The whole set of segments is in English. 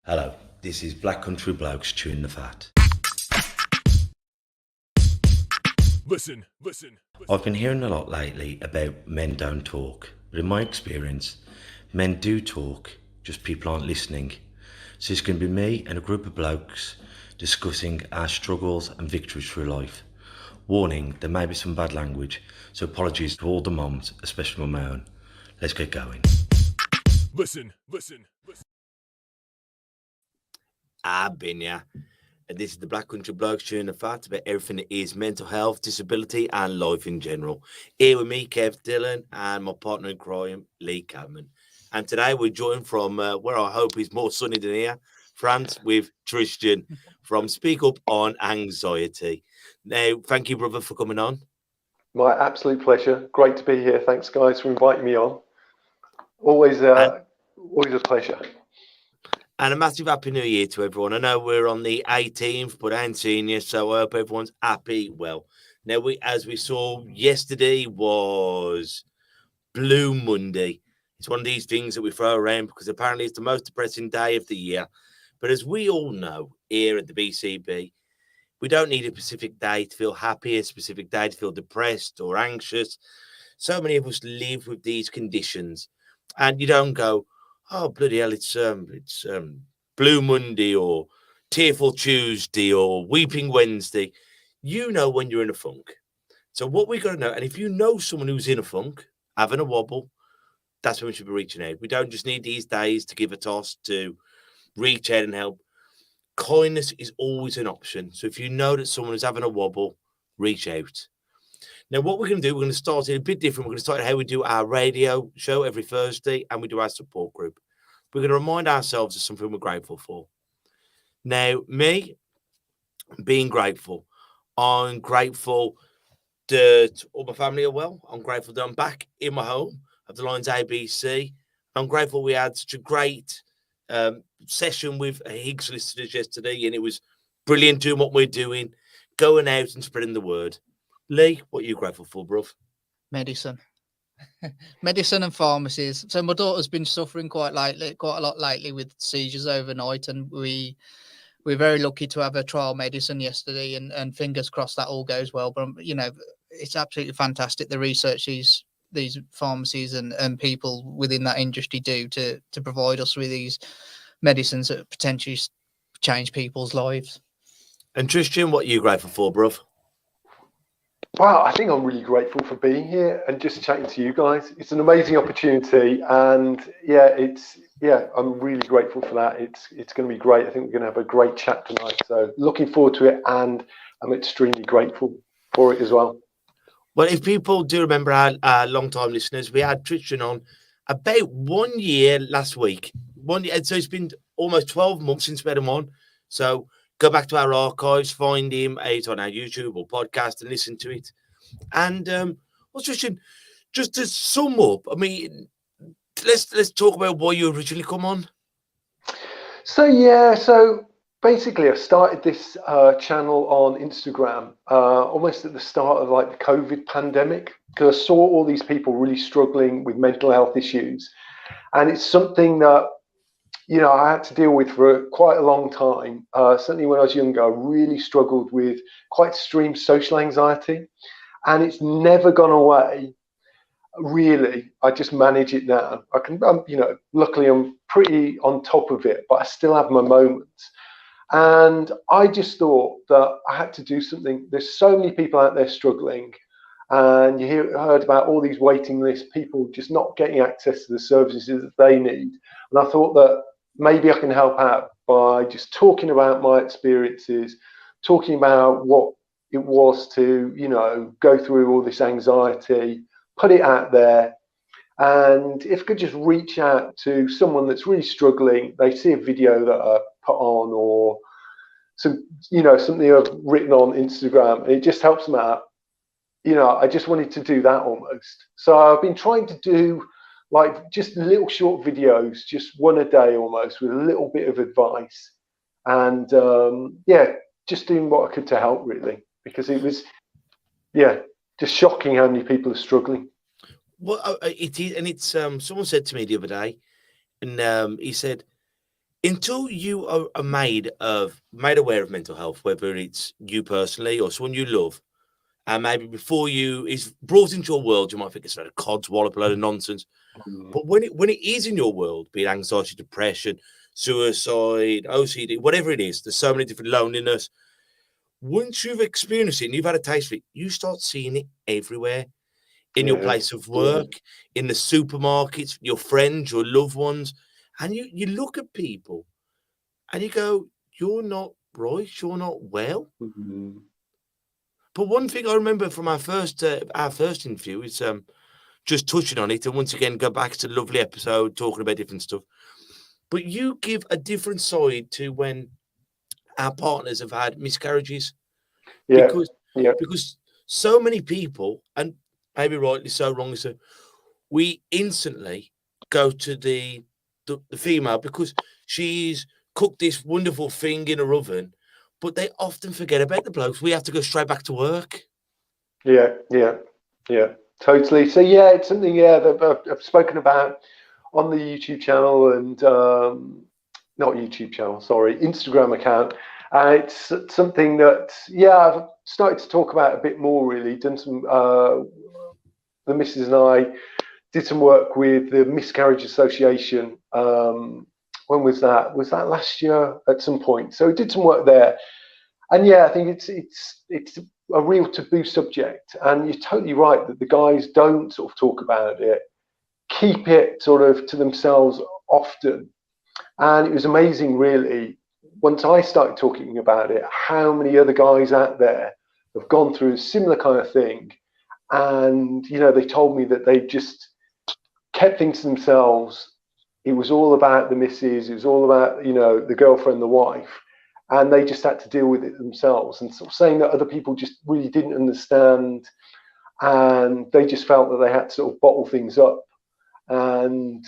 Hello, this is Black Country Blokes chewing the fat. Listen. I've been hearing a lot lately about men don't talk, but in my experience, men do talk, just people aren't listening. So it's going to be me and a group of blokes discussing our struggles and victories through life. Warning, there may be some bad language, so apologies to all the moms, especially my own. Let's get going. Listen. I've been, yeah. And this is the Black Country Blokes chewing the fat about everything that is mental health, disability, and life in general. Here with me, Kev Dillon, and my partner in crime, Lee Cadman. And today we're joined from where I hope is more sunny than here, France, with Tristan from Speak Up on Anxiety. Now, thank you, brother, for coming on. My absolute pleasure. Great to be here. Thanks, guys, for inviting me on. Always a pleasure. And a massive Happy New Year to everyone. I know we're on the 18th, but I ain't seen you, so I hope everyone's happy. Well, now, as we saw yesterday, was Blue Monday. It's one of these things that we throw around because apparently it's the most depressing day of the year. But as we all know here at the BCB, we don't need a specific day to feel happy, a specific day to feel depressed or anxious. So many of us live with these conditions, and you don't go, oh, bloody hell, it's Blue Monday or Tearful Tuesday or Weeping Wednesday. You know when you're in a funk. So what we're going to know, and if you know someone who's in a funk, having a wobble, that's when we should be reaching out. We don't just need these days to give a toss, to reach out and help. Kindness is always an option. So if you know that someone is having a wobble, reach out. Now, what we're going to do, we're going to start it a bit different. We're going to start how we do our radio show every Thursday, and we do our support group. We're going to remind ourselves of something we're grateful for. Now, me being grateful, I'm grateful that all my family are well. I'm grateful that I'm back in my home of the Lions ABC. I'm grateful we had such a great session with Higgs solicitors yesterday, and it was brilliant doing what we're doing, going out and spreading the word. Lee, what are you grateful for, bruv? Medicine and pharmacies. So my daughter's been suffering quite a lot lately with seizures overnight, and we're very lucky to have a trial medicine yesterday, and fingers crossed that all goes well. But it's absolutely fantastic the research these pharmacies and people within that industry do to provide us with these medicines that potentially change people's lives. And Tristan, what are you grateful for, bruv? Wow, I think I'm really grateful for being here and just chatting to you guys. It's an amazing opportunity, and I'm really grateful for that. It's going to be great. I think we're going to have a great chat tonight. So looking forward to it, and I'm extremely grateful for it as well. Well, if people do remember our long-time listeners, we had Tristan on about 1 year last week. So it's been almost 12 months since we had him on. So go back to our archives, find him out on our YouTube or podcast and listen to it. And well, Tristan, just to sum up, I mean, let's talk about why you originally come on. So basically, I started this channel on Instagram almost at the start of like the COVID pandemic, because I saw all these people really struggling with mental health issues, and it's something that I had to deal with for quite a long time. Certainly when I was younger, I really struggled with quite extreme social anxiety, and it's never gone away. Really, I just manage it now. Luckily I'm pretty on top of it, but I still have my moments. And I just thought that I had to do something. There's so many people out there struggling, and you heard about all these waiting lists, people just not getting access to the services that they need. And I thought that maybe I can help out by just talking about my experiences, talking about what it was to, go through all this anxiety, put it out there. And if I could just reach out to someone that's really struggling, they see a video that I put on or something I've written on Instagram, and it just helps them out. I just wanted to do that almost. So I've been trying to do like just little short videos, just one a day almost, with a little bit of advice. And just doing what I could to help, really, because it was, just shocking how many people are struggling. Well, it is, and it's someone said to me the other day, and he said, until you are made aware of mental health, whether it's you personally or someone you love, and maybe before you is brought into your world, you might think it's a load of cods, wallop, a load of nonsense. But when it is in your world, be it anxiety, depression, suicide, OCD, whatever it is, there's so many different loneliness. Once you've experienced it and you've had a taste of it, you start seeing it everywhere. In your place of work, in the supermarkets, your friends, your loved ones. And you look at people and you go, you're not right, you're not well. But one thing I remember from our first interview is just touching on it, and once again go back to the lovely episode talking about different stuff. But you give a different side to when our partners have had miscarriages, because so many people, and maybe rightly so, wrongly so, we instantly go to the female because she's cooked this wonderful thing in her oven, but they often forget about the blokes. We have to go straight back to work. Yeah, totally. So yeah, it's something that I've spoken about on the YouTube channel and not YouTube channel, sorry, Instagram account. It's something that I've started to talk about a bit more. Really, done some. The missus and I did some work with the Miscarriage Association. When was that? Was that last year at some point? So we did some work there, and yeah, I think it's a real taboo subject. And you're totally right that the guys don't sort of talk about it, keep it sort of to themselves often. And it was amazing, really, once I started talking about it, how many other guys out there have gone through a similar kind of thing. And, they told me that they just kept things to themselves. It was all about the missus. It was all about, the girlfriend, the wife. And they just had to deal with it themselves, and sort of saying that other people just really didn't understand. And they just felt that they had to sort of bottle things up. And,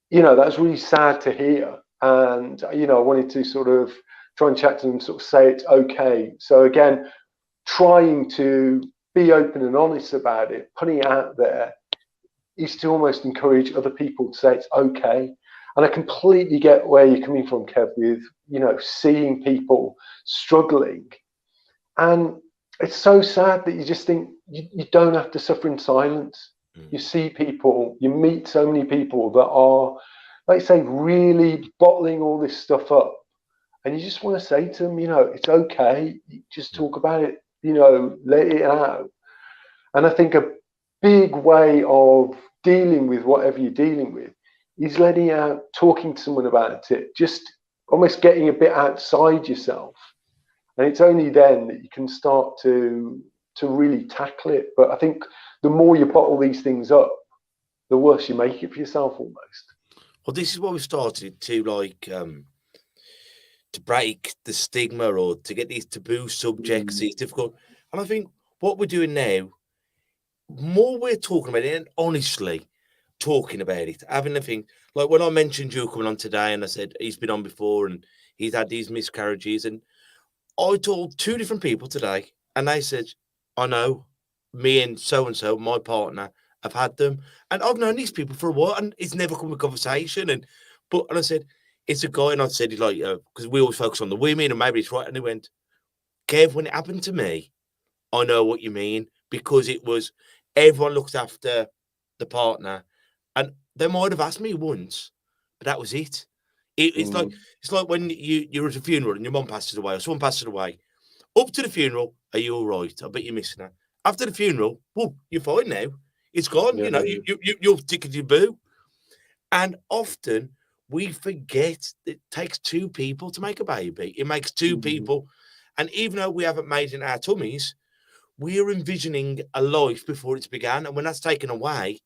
that was really sad to hear. And, I wanted to sort of try and chat to them, sort of say it's okay. So again, trying to be open and honest about it, putting it out there, is to almost encourage other people to say it's okay. And I completely get where you're coming from, Kev, with, seeing people struggling. And it's so sad that you just think you don't have to suffer in silence. You see people, you meet so many people that are, like say, really bottling all this stuff up. And you just want to say to them, it's okay. Just talk about it, let it out. And I think a big way of dealing with whatever you're dealing with is letting out, talking to someone about it, just almost getting a bit outside yourself. And it's only then that you can start to really tackle it. But I think the more you bottle these things up, the worse you make it for yourself almost. Well, this is what we started to to break the stigma, or to get these taboo subjects. It's difficult. And I think what we're doing now, more we're talking about it, and honestly talking about it, having the thing, like when I mentioned you coming on today, and I said he's been on before and he's had these miscarriages, and I told two different people today, and they said, I know, me and so, my partner, have had them, and I've known these people for a while, and it's never come to conversation. And I said, it's a guy, and I said, like, because we always focus on the women, and maybe it's right. And he went, Kev, when it happened to me, I know what you mean, because it was everyone looks after the partner, and they might have asked me once, but that was it. It's like when you're at a funeral and your mum passes away or someone passes away. Up to the funeral, are you all right? I bet you're missing her. After the funeral, well, you're fine now. It's gone. Yeah, you're ticking your boo. And often we forget it takes two people to make a baby. It makes two people. And even though we haven't made it in our tummies, we are envisioning a life before it's began. And when that's taken away,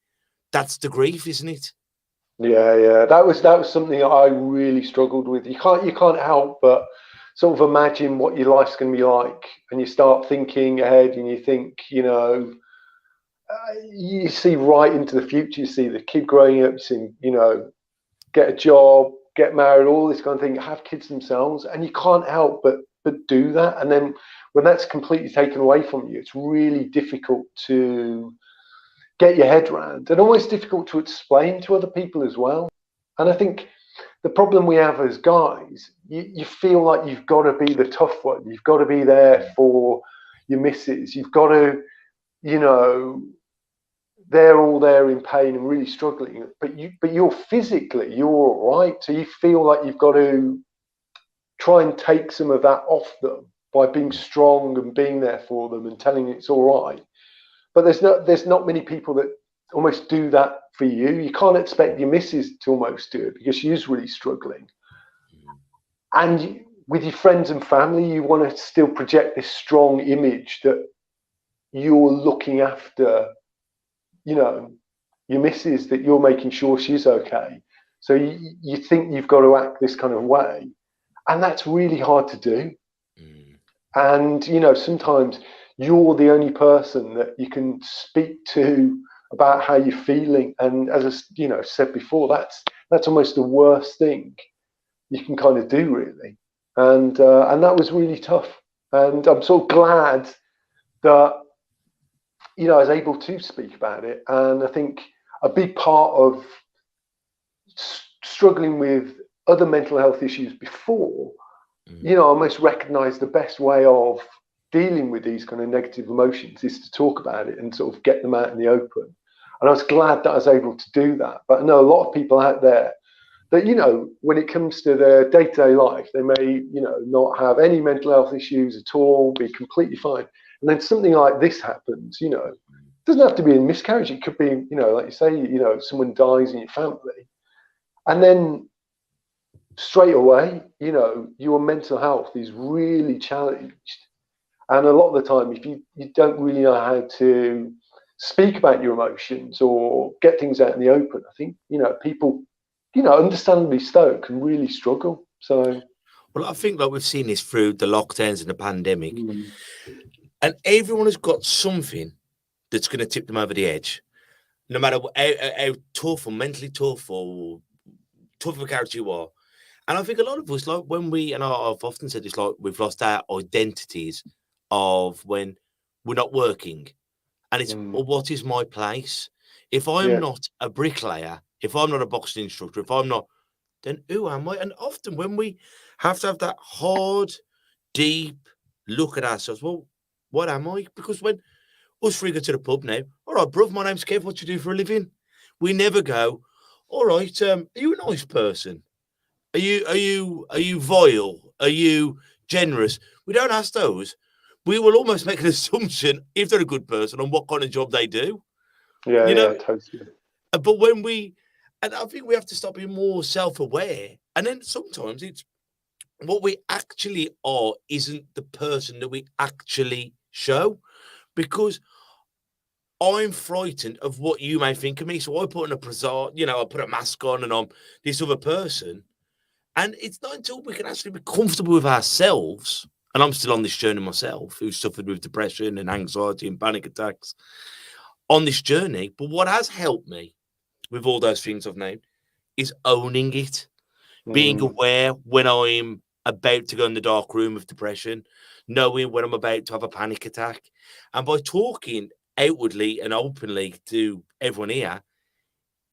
that's the grief, isn't it? Yeah. That was something I really struggled with. You can't help but sort of imagine what your life's going to be like, and you start thinking ahead, and you think, you see right into the future. You see the kid growing up, you see, get a job, get married, all this kind of thing, have kids themselves, and you can't help but do that. And then when that's completely taken away from you, it's really difficult to get your head around, and almost difficult to explain to other people as well. And I think the problem we have as guys, you feel like you've got to be the tough one. You've got to be there for your missus. You've got to, you know, they're all there in pain and really struggling, but you're physically, you're all right. So you feel like you've got to try and take some of that off them by being strong and being there for them and telling them it's all right. But there's not many people that almost do that for you. You can't expect your missus to almost do it because she is really struggling. And with your friends and family, you want to still project this strong image that you're looking after, you know, your missus, that you're making sure she's okay. So you think you've got to act this kind of way. And that's really hard to do. And, you know, sometimes you're the only person that you can speak to about how you're feeling. And as I, you know, said before, that's almost the worst thing you can kind of do, really. And that was really tough. And I'm so glad that, you know, I was able to speak about it. And I think a big part of struggling with other mental health issues before, you know, I almost recognize the best way of dealing with these kind of negative emotions is to talk about it and sort of get them out in the open. And I was glad that I was able to do that. But I know a lot of people out there that, you know, when it comes to their day-to-day life, they may, you know, not have any mental health issues at all, be completely fine. And then something like this happens, you know, it doesn't have to be a miscarriage. It could be, you know, like you say, you know, someone dies in your family. And then straight away, you know, your mental health is really challenged. And a lot of the time, if you don't really know how to speak about your emotions or get things out in the open, I think, you know, people, you know, understandably so, can really struggle. So, well, I think like we've seen this through the lockdowns and the pandemic, and everyone has got something that's going to tip them over the edge, no matter how tough or mentally tough or tough of a character you are. And I think a lot of us, like when and I've often said this, like we've lost our identities of when we're not working. And it's, well, what is my place? If I'm not a bricklayer, if I'm not a boxing instructor, if I'm not, then who am I? And often when we have to have that hard, deep look at ourselves, well, what am I? Because when us three go to the pub now, all right, bruv, my name's Kev, what do you do for a living? We never go, all right, are you a nice person? Are you vile? Are you generous? We don't ask those. We will almost make an assumption if they're a good person on what kind of job they do. yeah, You know? totally. But when and I think we have to start being more self-aware. And then sometimes it's what we actually are isn't the person that we actually show, because I'm frightened of what you may think of me. So I put on I put a mask on and I'm this other person. And it's not until we can actually be comfortable with ourselves, and I'm still on this journey myself, who suffered with depression and anxiety and panic attacks on this journey. But what has helped me with all those things I've named is owning it, being aware when I'm about to go in the dark room of depression, knowing when I'm about to have a panic attack. And by talking outwardly and openly to everyone here,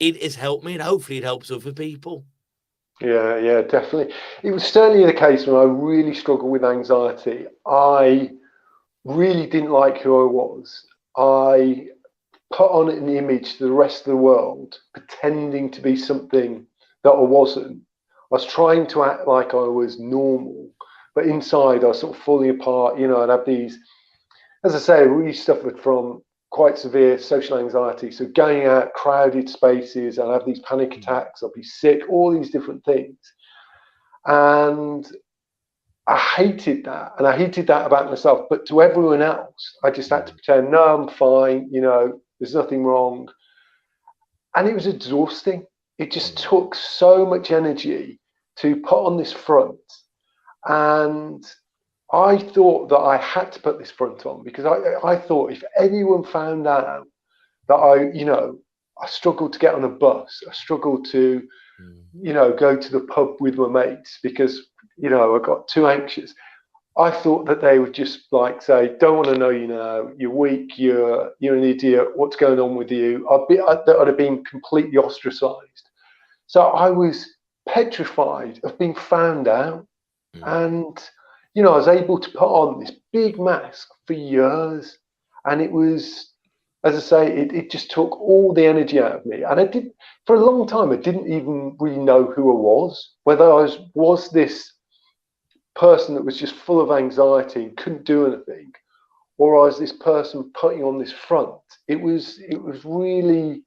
it has helped me, and hopefully it helps other people. Yeah, definitely. It was certainly the case when I really struggled with anxiety. I really didn't like who I was. I put on an image to the rest of the world, pretending to be something that I wasn't. I was trying to act like I was normal, but inside I was sort of falling apart. You know, I'd have these, as I say, I really suffered from quite severe social anxiety. So going out crowded spaces, I'd have these panic attacks, I'd be sick, all these different things. And I hated that. And I hated that about myself. But to everyone else, I just had to pretend, no, I'm fine, you know, there's nothing wrong. And it was exhausting. It just took so much energy to put on this front. And I thought that I had to put this front on because I thought if anyone found out that I struggled to get on a bus, I struggled to, go to the pub with my mates because, I got too anxious. I thought that they would just like say, don't want to know you now, you're weak, you're an idiot, what's going on with you? I'd have been completely ostracized. So I was petrified of being found out. Mm. And, you know, I was able to put on this big mask for years. And it was, as I say, it just took all the energy out of me. And I did, for a long time, I didn't even really know who I was, whether I was this person that was just full of anxiety and couldn't do anything, or I was this person putting on this front. It was really,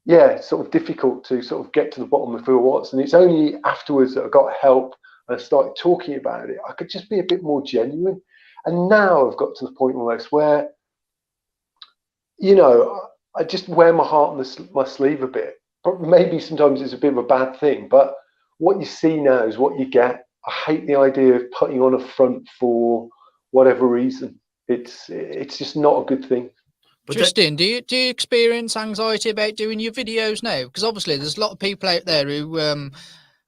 yeah, sort of difficult to sort of get to the bottom of who I was. And it's only afterwards that I got help and I started talking about it. I could just be a bit more genuine. And now I've got to the point almost where, you know, I just wear my heart on my sleeve a bit. But maybe sometimes it's a bit of a bad thing, but what you see now is what you get. I hate the idea of putting on a front for whatever reason. It's just not a good thing. But Tristan, do you experience anxiety about doing your videos now? Because obviously there's a lot of people out there who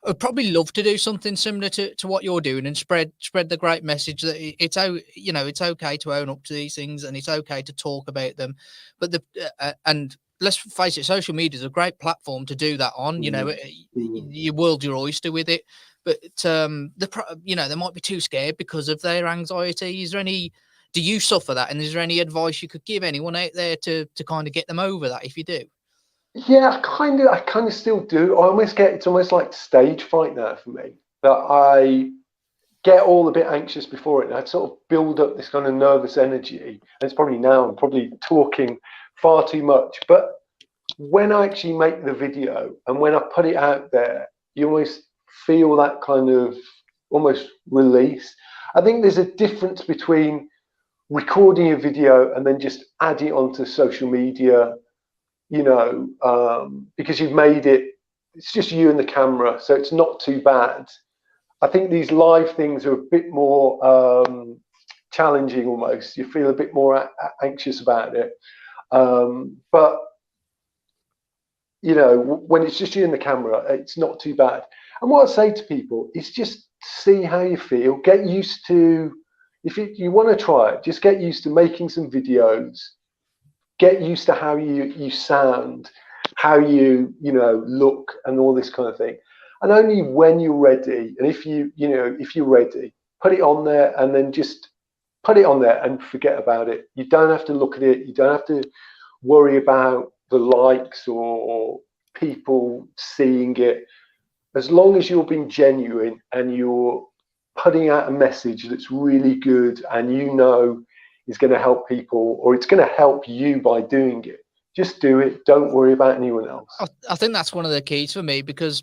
would probably love to do something similar to what you're doing and spread the great message that it's okay to own up to these things and it's okay to talk about them. But and let's face it, social media is a great platform to do that on. You know, your world's your oyster with it. But they might be too scared because of their anxiety. Do you suffer that? And is there any advice you could give anyone out there to kind of get them over that if you do? Yeah, I kind of still do. It's almost like stage fright now for me, that I get all a bit anxious before it. And I sort of build up this kind of nervous energy. And it's probably now I'm probably talking far too much. But when I actually make the video and when I put it out there, you almost feel that kind of almost release. I think there's a difference between recording a video and then just add it onto social media, you know, because you've made it's just you and the camera, so it's not too bad. I think these live things are a bit more challenging almost. You feel a bit more anxious about it. But, you know, when it's just you and the camera, it's not too bad. And what I say to people is just see how you feel, get used to, if you want to try it, just get used to making some videos, get used to how you sound, how you look and all this kind of thing. And only when you're ready, and if you're ready, put it on there and then just put it on there and forget about it. You don't have to look at it. You don't have to worry about the likes or people seeing it. As long as you're being genuine and you're putting out a message that's really good and is going to help people, or it's going to help you by doing it, just do it. Don't worry about anyone else. I think that's one of the keys for me, because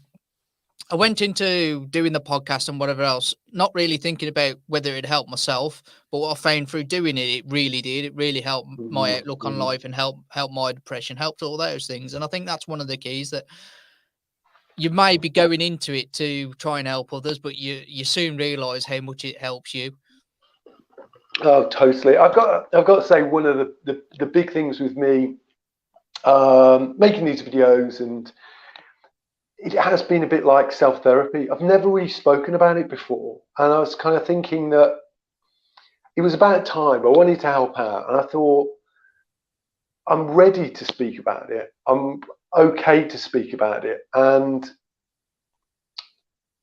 I went into doing the podcast and whatever else, not really thinking about whether it helped myself, but what I found through doing it really did. It really helped my outlook on life and helped my depression, helped all those things. And I think that's one of the keys, that you may be going into it to try and help others, but you soon realise how much it helps you. Oh, totally. I've got to say, one of the big things with me making these videos, and it has been a bit like self-therapy. I've never really spoken about it before, and I was kind of thinking that it was about time. I wanted to help out, and I thought, I'm ready to speak about it. I'm okay to speak about it, and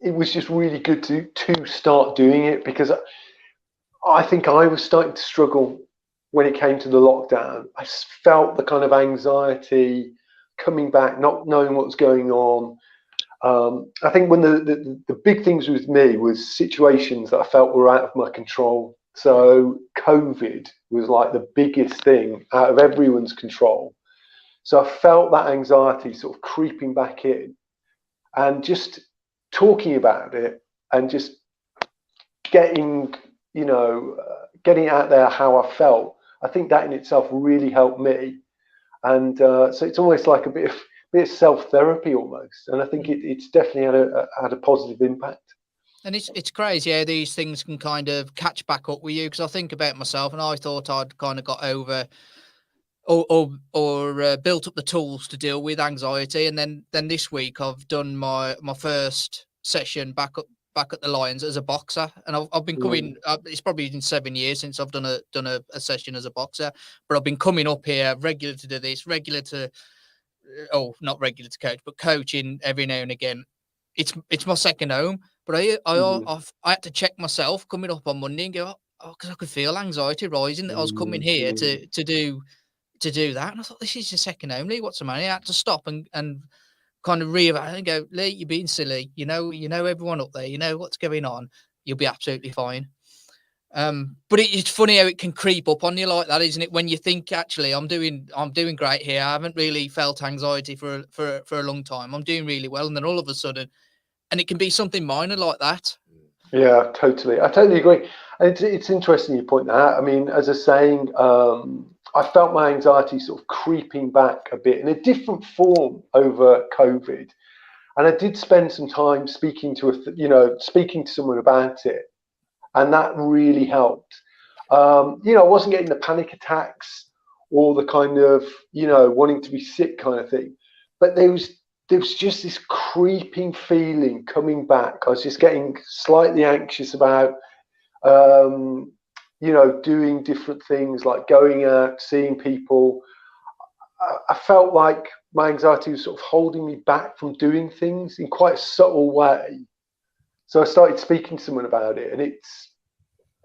it was just really good to start doing it, because I think I was starting to struggle when it came to the lockdown. I felt the kind of anxiety coming back, not knowing what was going on. I think when the big things with me was situations that I felt were out of my control. So COVID was like the biggest thing out of everyone's control. So I felt that anxiety sort of creeping back in, and just talking about it and just getting out there how I felt. I think that in itself really helped me. And so it's almost like a bit of self-therapy almost. And I think it's definitely had a positive impact. And it's crazy how these things can kind of catch back up with you, because I think about myself, and I thought I'd kind of got over or built up the tools to deal with anxiety, and then this week I've done my first session back at the Lions as a boxer, and I've been coming. It's probably been 7 years since I've done a session as a boxer, but I've been coming up here regular to do this, not regular to coach, but coaching every now and again. it's my second home. But I had to check myself coming up on Monday and go, because I could feel anxiety rising that I was coming here to do that. And I thought, this is your second home, Lee. What's the matter? I had to stop and kind of reevaluate and go, Lee, you're being silly. You know everyone up there. You know what's going on. You'll be absolutely fine. But it's funny how it can creep up on you like that, isn't it? When you think, actually, I'm doing great here. I haven't really felt anxiety for a long time. I'm doing really well, and then all of a sudden, and it can be something minor like that. Yeah, totally. I totally agree. It's interesting you point that out. I mean, as a saying, I felt my anxiety sort of creeping back a bit in a different form over COVID, and I did spend some time speaking to someone about it, and that really helped. I wasn't getting the panic attacks or the kind of wanting to be sick kind of thing, but there was just this creeping feeling coming back. I was just getting slightly anxious about doing different things like going out, seeing people. I felt like my anxiety was sort of holding me back from doing things in quite a subtle way. So I started speaking to someone about it, and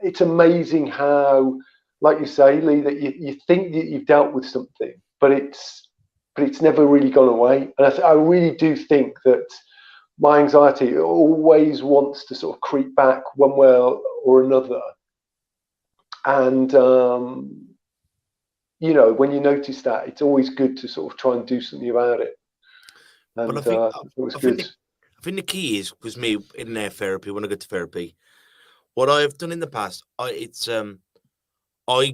it's amazing how, like you say, Lee, that you think that you've dealt with something, but it's never really gone away. And I really do think that my anxiety always wants to sort of creep back one way or another. And when you notice that, it's always good to sort of try and do something about it. And but I good. I think the key is, because me in their therapy, when I go to therapy, what I have done in the past, I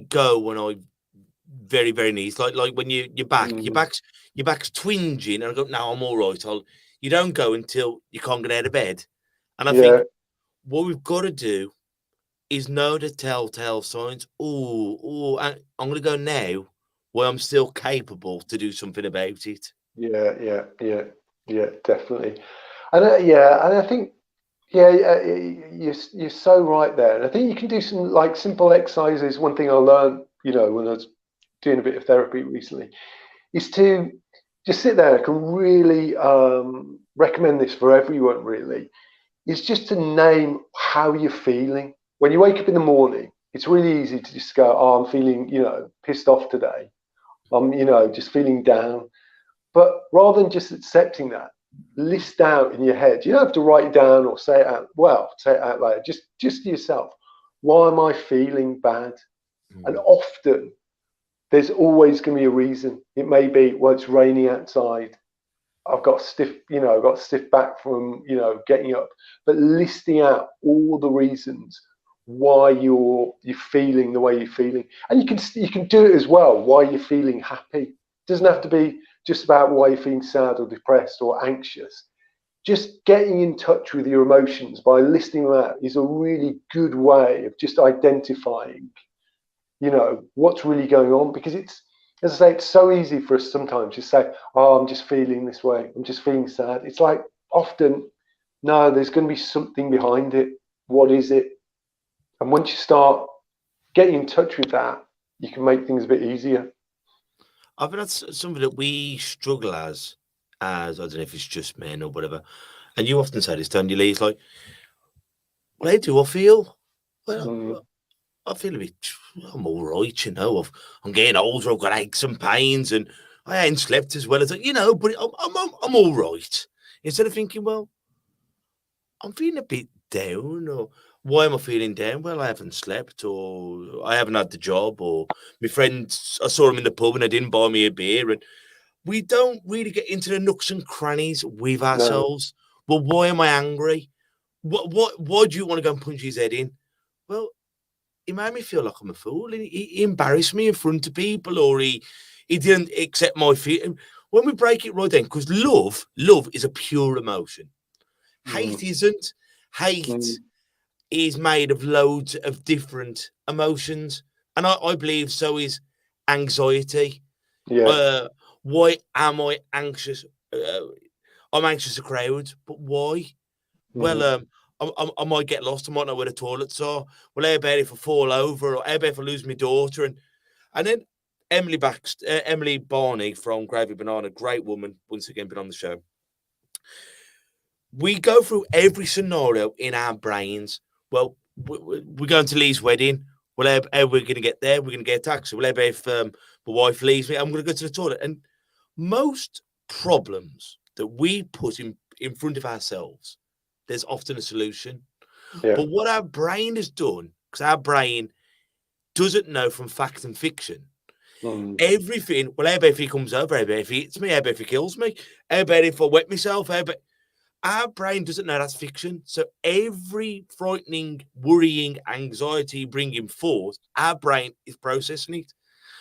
go when I very, very needs, like when your back's twinging, and I go, no, I'm all right. You don't go until you can't get out of bed. And I think what we've got to do is know the telltale signs. I'm going to go now where I'm still capable to do something about it. Yeah, definitely. And I think you're so right there. And I think you can do some like simple exercises. One thing I learned, when I was doing a bit of therapy recently, is to just sit there. I can really recommend this for everyone. Really, is just to name how you're feeling when you wake up in the morning. It's really easy to just go, "Oh, I'm feeling, pissed off today. I'm, just feeling down." But rather than just accepting that, list out in your head. You don't have to write it down or say it out. Well, say it out loud. Just to yourself. Why am I feeling bad? And often, there's always going to be a reason. It may be, well, it's raining outside. I've got stiff back from, getting up. But listing out all the reasons why you're feeling the way you're feeling, and you can do it as well. Why you're feeling happy. It doesn't have to be just about why you're feeling sad or depressed or anxious. Just getting in touch with your emotions by listing them out is a really good way of just identifying, what's really going on. Because it's, as I say, it's so easy for us sometimes to say, "Oh, I'm just feeling this way. I'm just feeling sad." It's like often, no, there's going to be something behind it. What is it? And once you start getting in touch with that, you can make things a bit easier. I think that's something that we struggle as I don't know if it's just men or whatever. And you often say this, don't you, Lee? It's like, well, how do I feel? Well, I feel a bit, I'm all right, I'm getting older, I've got aches and pains, and I ain't slept as well as, but I'm all right. Instead of thinking, well, I'm feeling a bit down, or why am I feeling down? Well, I haven't slept, or I haven't had the job, or my friends, I saw him in the pub and they didn't buy me a beer. And we don't really get into the nooks and crannies with ourselves. No. Well, why am I angry? Why do you want to go and punch his head in? Well, he made me feel like I'm a fool. He embarrassed me in front of people, or he didn't accept my feeling. When we break it right down, because love is a pure emotion. Hate isn't. Hate is made of loads of different emotions. And I believe so is anxiety. Yeah. Why am I anxious? I'm anxious of crowds, but why? Well, I might get lost. I might know where the toilets are. Well, how about if I fall over, or how about if I lose my daughter? And then Emily Barney from Gravy Banana, great woman, once again been on the show. we go through every scenario in our brains. Well, we're going to Lee's wedding. Well, how are we going to get there? We're going to get a taxi. Well, if my wife leaves me, I'm going to go to the toilet. And most problems that we put in front of ourselves, there's often a solution. Yeah. But what our brain has done, because our brain doesn't know from fact and fiction, everything. Well, how about if he comes over? How about if he hits me? How about if he kills me? How about if I wet myself? How about... Our brain doesn't know that's fiction. So every frightening, worrying, anxiety bringing forth, our brain is processing it.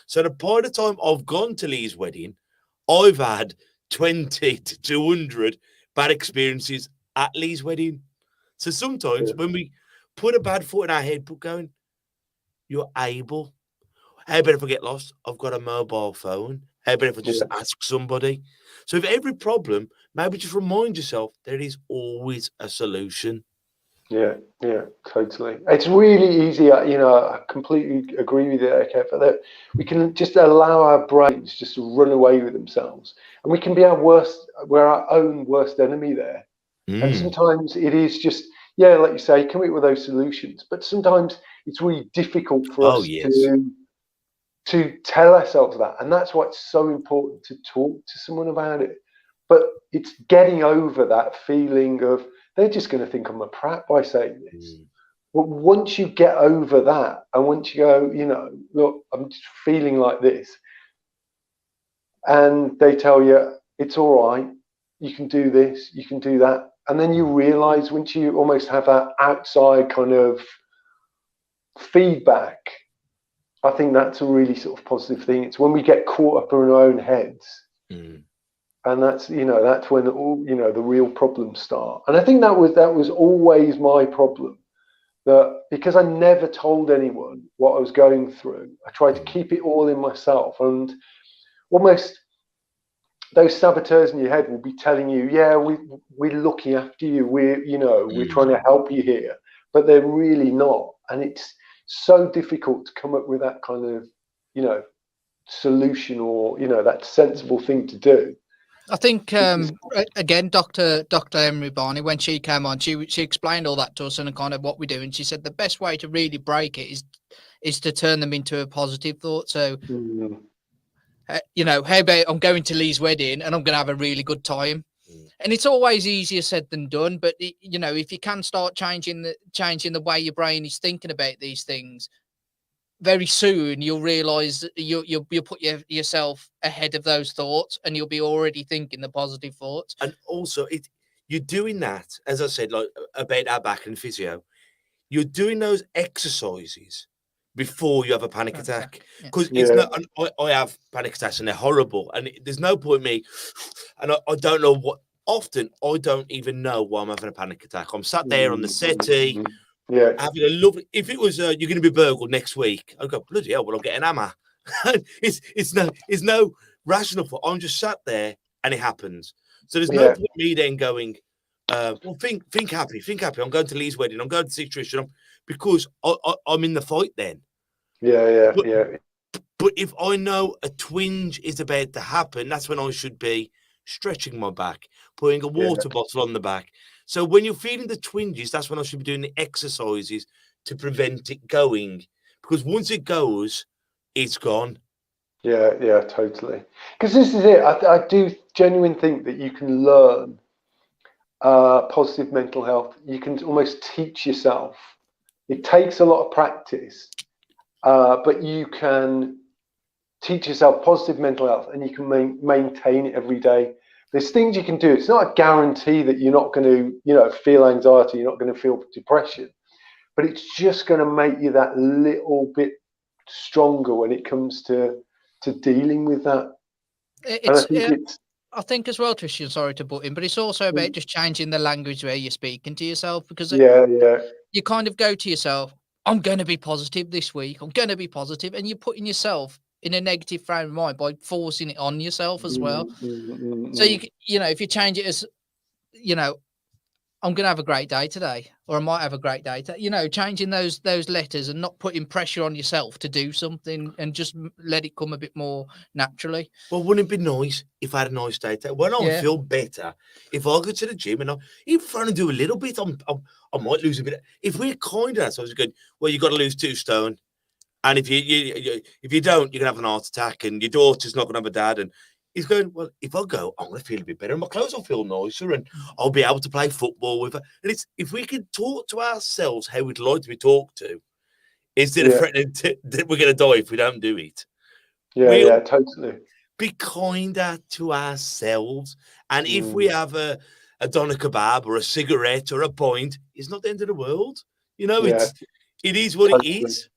So by the time I've gone to Lee's wedding, I've had 20 to 200 bad experiences at Lee's wedding. So sometimes when we put a bad foot in our head, but going, you're able. How about if I get lost? I've got a mobile phone. How about if I just ask somebody? So if every problem, maybe just remind yourself there is always a solution. Yeah, totally. It's really easy, I completely agree with you there, Kev, that we can just allow our brains just to run away with themselves. And we can be we're our own worst enemy there. And sometimes it is just, like you say, come up with those solutions. But sometimes it's really difficult for us to tell ourselves that. And that's why it's so important to talk to someone about it. But it's getting over that feeling of, they're just going to think I'm a prat by saying this. But once you get over that, and once you go, look, I'm just feeling like this, and they tell you, it's all right, you can do this, you can do that. And then you realize, once you almost have that outside kind of feedback, I think that's a really sort of positive thing. It's when we get caught up in our own heads. And that's that's when all the real problems start. And I think that was always my problem, that because I never told anyone what I was going through, I tried to keep it all in myself. And almost those saboteurs in your head will be telling you, we're looking after you, we're trying to help you here, but they're really not. And it's so difficult to come up with that kind of solution, or that sensible thing to do. I think again, Dr. Emery Barney, when she came on, she explained all that to us and kind of what we do, and she said the best way to really break it is to turn them into a positive thought. So, how about I'm going to Lee's wedding and I'm going to have a really good time, and it's always easier said than done. But if you can start changing the way your brain is thinking about these things, very soon you'll realize that you'll put yourself ahead of those thoughts, and you'll be already thinking the positive thoughts. And also you're doing that, as I said, like about our back and physio, you're doing those exercises before you have a panic attack, because it's not. I have panic attacks and they're horrible, and there's no point me, and I don't know what. Often I don't even know why I'm having a panic attack. I'm sat there on the settee. Having a lovely. If it was you're going to be burgled next week, I'd go, bloody hell, well, I'll get an hammer. it's no rational thought. I'm just sat there and it happens. So there's no point me then going, well, think happy. I'm going to Lee's wedding. I'm going to see Tristan, because I'm in the fight then. But if I know a twinge is about to happen, that's when I should be stretching my back, putting a water bottle on the back. So when you're feeling the twinges, that's when I should be doing the exercises to prevent it going. Because once it goes, it's gone. Yeah, totally. Because this is it. I do genuinely think that you can learn positive mental health. You can almost teach yourself. It takes a lot of practice, but you can teach yourself positive mental health, and you can maintain it every day. There's things you can do. It's not a guarantee that you're not going to, feel anxiety, you're not going to feel depression, but it's just going to make you that little bit stronger when it comes to dealing with that. I think as well, Tristan, sorry to butt in, but it's also about just changing the language where you're speaking to yourself, because you kind of go to yourself, I'm going to be positive this week, I'm going to be positive, and you're putting yourself in a negative frame of mind by forcing it on yourself as well. So if you change it as, I'm going to have a great day today, or I might have a great day. You know, changing those letters and not putting pressure on yourself to do something, and just let it come a bit more naturally. Well, wouldn't it be nice if I had a nice day today? Well, I feel better if I go to the gym and even if I only do a little bit, I might lose a bit. If we're kind of that, so I was going, well, you got to lose 2 stone, and if you don't, you're gonna have an heart attack, and your daughter's not gonna have a dad. And he's going, well, if I go, I'm gonna feel a bit better, and my clothes will feel nicer, and I'll be able to play football with her. And it's if we could talk to ourselves how we'd like to be talked to, instead of threatening that we're gonna die if we don't do it. Yeah, totally. Be kinder to ourselves, and if we have a doner kebab or a cigarette or a pint, it's not the end of the world. You know, it is what it is.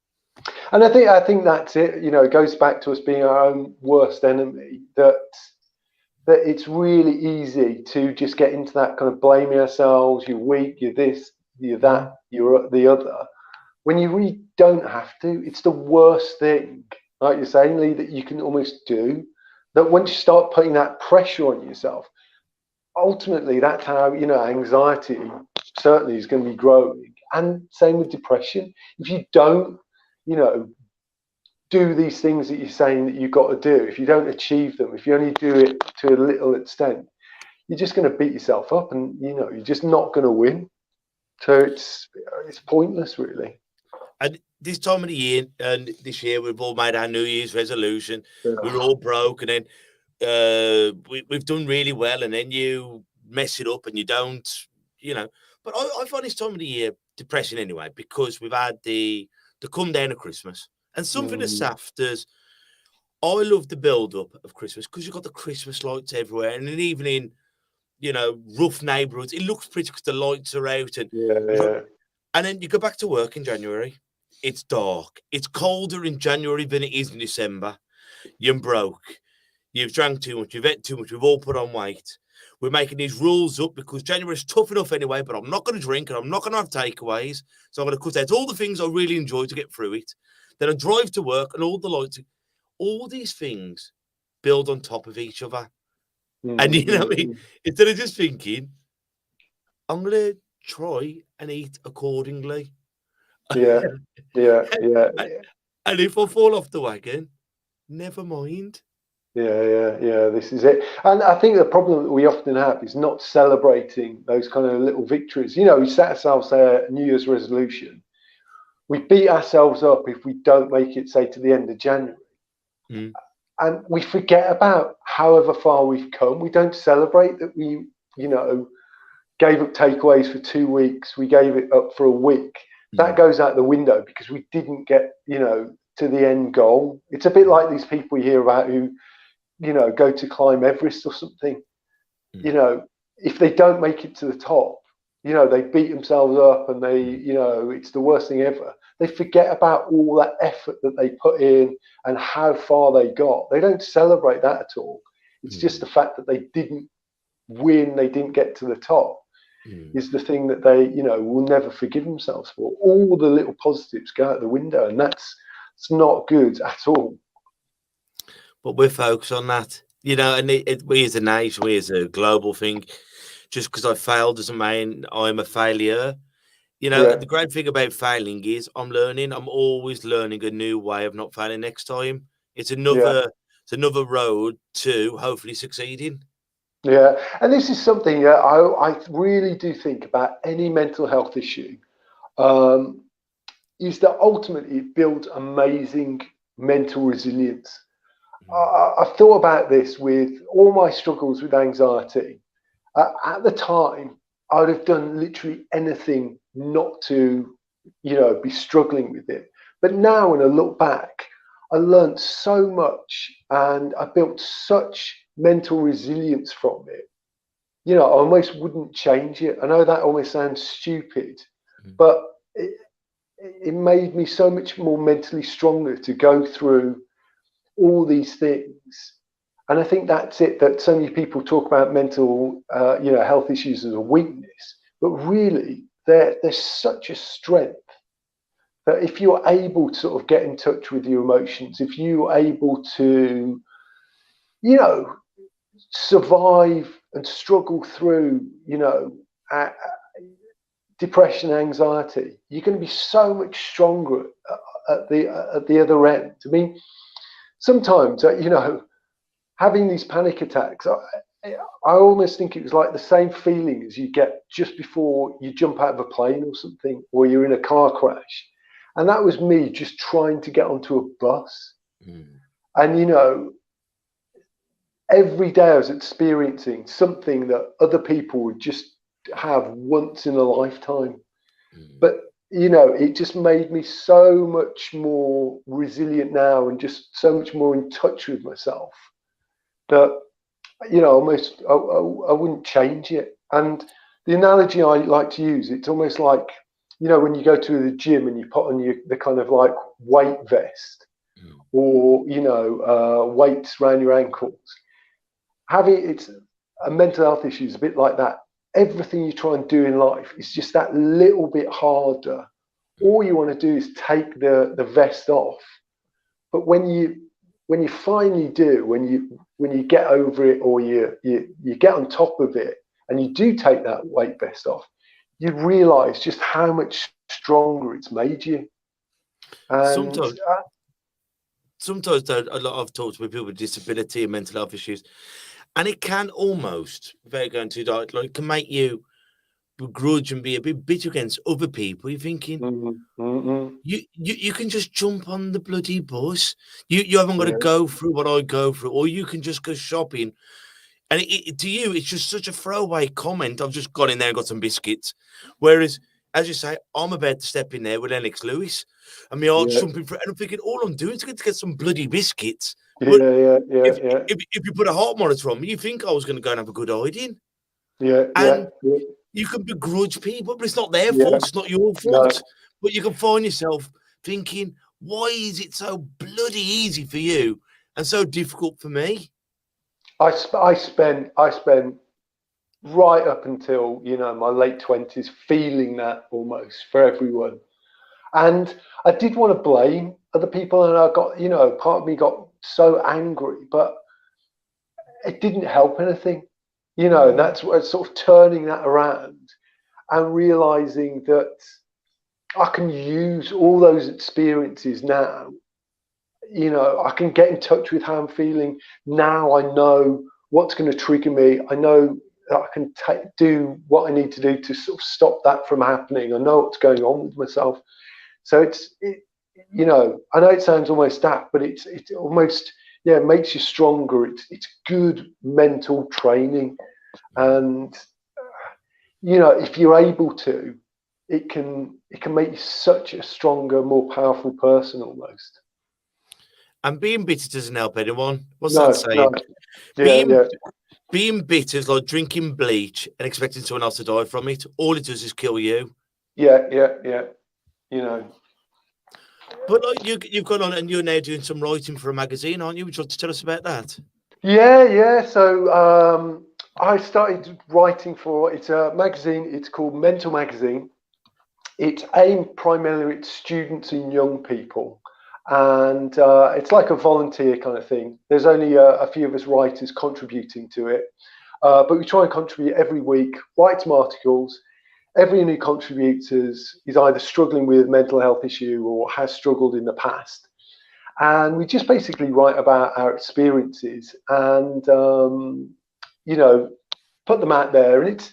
And I think that's it. You know, it goes back to us being our own worst enemy. That it's really easy to just get into that kind of blaming ourselves. You're weak. You're this. You're that. You're the other. When you really don't have to. It's the worst thing, like you're saying, Lee, that you can almost do. That once you start putting that pressure on yourself, ultimately that's how, you know, anxiety certainly is going to be growing. And same with depression. If you don't, you know, do these things that you're saying that you've got to do, if you don't achieve them, if you only do it to a little extent, you're just going to beat yourself up, and you know you're just not going to win. So it's pointless, really. And this time of the year, and this year we've all made our New Year's resolution. We're all broke, and then we've done really well, and then you mess it up and you don't, you know. But I find this time of the year depressing anyway, because we've had the come down of Christmas, and something as soft as I love the build up of Christmas, because you've got the Christmas lights everywhere, and then even in, you know, rough neighborhoods, it looks pretty because the lights are out, and and then you go back to work in January. It's dark. It's colder in January than it is in December. You're broke. You've drank too much. You've ate too much. We've all put on weight. We're making these rules up because January is tough enough anyway, but I'm not going to drink and I'm not going to have takeaways. So I'm going to cut out all the things I really enjoy to get through it. Then I drive to work, and all the lights, all these things build on top of each other. And you know what I mean? Instead of just thinking, I'm going to try and eat accordingly. Yeah. And if I fall off the wagon, never mind. Yeah. This is it. And I think the problem that we often have is not celebrating those kind of little victories. You know, we set ourselves a New Year's resolution. We beat ourselves up if we don't make it, say, to the end of January. And we forget about however far we've come. We don't celebrate that we, you know, gave up takeaways for 2 weeks. We gave it up for a week. That goes out the window because we didn't get, you know, to the end goal. It's a bit like these people you hear about who, you know, go to climb Everest or something. You know, if they don't make it to the top, you know, they beat themselves up and they, you know, it's the worst thing ever. They forget about all that effort that they put in and how far they got. They don't celebrate that at all. It's just the fact that they didn't win, they didn't get to the top. Is the thing that they, you know, will never forgive themselves for. All the little positives go out the window, and it's not good at all. But we're focused on that, you know, and we as a nation, we as a global thing, just because I failed doesn't mean I'm a failure. You know, the great thing about failing is I'm learning. I'm always learning a new way of not failing next time. It's another road to hopefully succeeding. Yeah, and this is something that I really do think about any mental health issue, is that ultimately it builds amazing mental resilience. I've thought about this with all my struggles with anxiety. At the time, I would have done literally anything not to, you know, be struggling with it. But now when I look back, I learned so much and I built such mental resilience from it. You know, I almost wouldn't change it. I know that almost sounds stupid, but it made me so much more mentally stronger to go through all these things. And I think that's it, that so many people talk about mental you know, health issues as a weakness, but really there's such a strength that if you're able to sort of get in touch with your emotions, if you're able to, you know, survive and struggle through, you know, depression, anxiety, you're going to be so much stronger at the other end. I mean, sometimes, you know, having these panic attacks, I almost think it was like the same feeling as you get just before you jump out of a plane or something, or you're in a car crash. And that was me just trying to get onto a bus. And, you know, every day I was experiencing something that other people would just have once in a lifetime. But, you know, it just made me so much more resilient now and just so much more in touch with myself that, you know, almost I wouldn't change it. And the analogy I like to use, it's almost like, you know, when you go to the gym and you put on the kind of like weight vest or, you know, weights around your ankles. It's a mental health issue is a bit like that. Everything you try and do in life is just that little bit harder. All you want to do is take the vest off. But when you finally do, when you get over it, or you get on top of it and you do take that weight vest off, you realize just how much stronger it's made you. And sometimes though, a lot I've talked with people with disability and mental health issues, and it can almost, without going too dark, like, can make you begrudge and be a bit bitter against other people. You're thinking, you can just jump on the bloody bus. You haven't got to go through what I go through, or you can just go shopping. And to you, it's just such a throwaway comment. I've just gone in there and got some biscuits. Whereas, as you say, I'm about to step in there with Lennox Lewis, and my heart's jumping for it. And I'm thinking, all I'm doing is to get some bloody biscuits. If you put a heart monitor on me, you think I was going to go and have a good hiding. You can begrudge people, but it's not their fault. It's not your fault. No. But you can find yourself thinking, why is it so bloody easy for you and so difficult for me? I spent right up until, you know, my late 20s feeling that almost for everyone. And I did want to blame other people, and I got, you know, part of me got so angry, but it didn't help anything. You know, and that's what sort of turning that around and realizing that I can use all those experiences now. You know, I can get in touch with how I'm feeling now. I know what's going to trigger me. I know that I can do what I need to do to sort of stop that from happening. I know what's going on with myself. So you know, I know it sounds almost daft, but it's almost, yeah, it makes you stronger. It's good mental training. And, you know, if you're able to, it can make you such a stronger, more powerful person almost. And being bitter doesn't help anyone. What's that saying? Being bitter is like drinking bleach and expecting someone else to die from it. All it does is kill you. Yeah. You know. But like you've gone on and you're now doing some writing for a magazine, aren't you? Would you like to tell us about that? Yeah. So I started writing for, it's a magazine. It's called Mental Magazine. It's aimed primarily at students and young people. And it's like a volunteer kind of thing. There's only a few of us writers contributing to it. But we try and contribute every week, write some articles. Everyone who contributes is either struggling with a mental health issue or has struggled in the past. And we just basically write about our experiences and, you know, put them out there. And